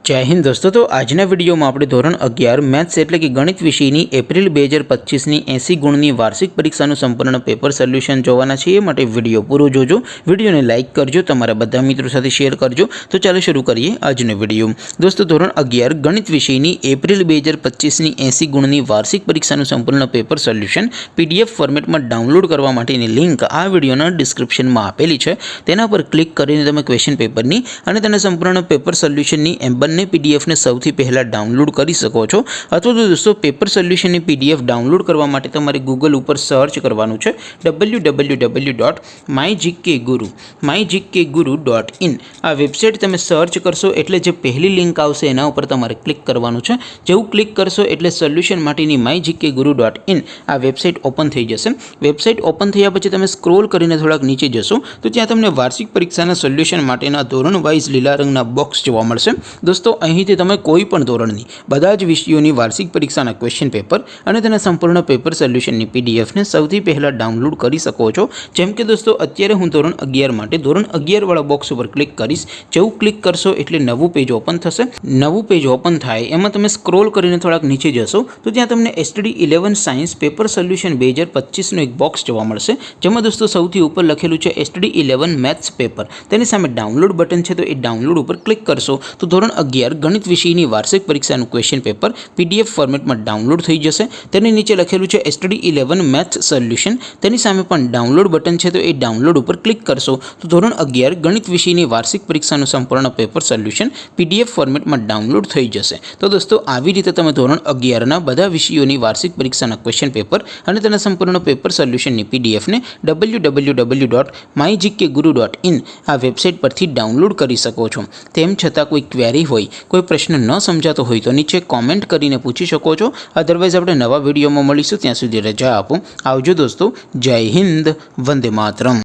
जय हिंद दोस्तों। तो આજના વિડીયોમાં આપણે ધોરણ 11 મેથ્સ એટલે કે ગણિત વિષયની એપ્રિલ 2025ની 80 ગુણની વાર્ષિક પરીક્ષાનું સંપૂર્ણ પેપર સોલ્યુશન જોવાના છે। એ માટે વિડીયો પૂરો જોજો, વિડીયોને લાઇક કરજો, તમારા બધા મિત્રો સાથે શેર કરજો। તો ચાલો શરૂ કરીએ આજનો વિડીયો। દોસ્તો ધોરણ 11 ગણિત વિષયની એપ્રિલ 2025ની 80 ગુણની વાર્ષિક પરીક્ષાનું સંપૂર્ણ પેપર સોલ્યુશન પીડીએફ ફોર્મેટમાં ડાઉનલોડ કરવા માટેની લિંક આ વિડીયોના ડિસ્ક્રિપ્શનમાં આપેલી છે। તેના પર ક્લિક કરીને તમે ક્વેશ્ચન પેપરની અને તેના સંપૂર્ણ પેપર સોલ્યુશનની બંને પીડીએફ ને સૌથી પહેલા ડાઉનલોડ કરી શકો છો। અથવા તો દોસ્તો પેપર સોલ્યુશનની પીડીએફ ડાઉનલોડ કરવા માટે તમારે ગૂગલ ઉપર સર્ચ કરવાનું છે www.mygkguru.in। આ વેબસાઇટ તમે સર્ચ કરશો એટલે જે પહેલી લિંક આવશે એના ઉપર તમારે ક્લિક કરવાનું છે। જેવું ક્લિક કરશો એટલે સોલ્યુશન માટેની mygkguru.in આ વેબસાઇટ ઓપન થઈ જશે। વેબસાઇટ ઓપન થયા પછી તમે સ્ક્રોલ કરીને થોડાક નીચે જશો તો ત્યાં તમને વાર્ષિક પરીક્ષાના સોલ્યુશન માટેના ધોરણ વાઇઝ લીલા રંગના બોક્સ જોવા મળશે। दोस्तों અહીંથી તમે કોઈ પણ ધોરણની બધા જ વિષયોની વાર્ષિક પરીક્ષાના ક્વેશ્ચન પેપર અને તેના સંપૂર્ણ પેપર સોલ્યુશનની પીડીએફ ને સૌથી પહેલા ડાઉનલોડ કરી શકો છો। જેમ કે દોસ્તો અત્યારે હું ધોરણ 11 માટે ધોરણ 11 વાળા બોક્સ ઉપર ક્લિક કરીશ। જેવું ક્લિક કરશો એટલે નવું પેજ ઓપન થશે। નવું પેજ ઓપન થાય એમાં તમે સ્ક્રોલ કરીને થોડાક નીચે જશો તો ત્યાં તમને STD 11 સાયન્સ પેપર સોલ્યુશન 2025 નો એક બોક્સ જોવા મળશે। જેમાં દોસ્તો સૌથી ઉપર લખેલું છે STD 11 મેથ્સ પેપર। તેની સામે ડાઉનલોડ બટન છે, તો એ ડાઉનલોડ ઉપર ક્લિક કરશો તો ધોરણ 11 ગણિત વિષયની વાર્ષિક પરીક્ષાનું ક્વેશ્ચન પેપર પીડીએફ ફોર્મેટમાં ડાઉનલોડ થઈ જશે। તેની નીચે લખેલું છે STD 11 મેથ્સ સોલ્યુશન। તેની સામે પણ ડાઉનલોડ બટન છે, તો એ ડાઉનલોડ ઉપર ક્લિક કરશો તો ધોરણ 11 ગણિત વિષયની વાર્ષિક પરીક્ષાનું સંપૂર્ણ પેપર સોલ્યુશન પીડીએફ ફોર્મેટમાં ડાઉનલોડ થઈ જશે। તો દોસ્તો આવી રીતે તમે ધોરણ 11ના બધા વિષયોની વાર્ષિક પરીક્ષાના ક્વેશ્ચન પેપર અને તેના સંપૂર્ણ પેપર સોલ્યુશનની પીડીએફ ને www.mygkguru.in આ વેબસાઇટ પરથી ડાઉનલોડ કરી શકો છો। તેમ છતાં કોઈ ક્વેરી હોય, કોઈ પ્રશ્ન ન સમજાતો હોય તો નીચે કોમેન્ટ કરીને પૂછી શકો છો। અધરવાઇઝ આપણે નવા વિડીયોમાં મળીશું, ત્યાં સુધી રજા આપો। આવજો દોસ્તો। જય હિન્દ, વંદે માતરમ।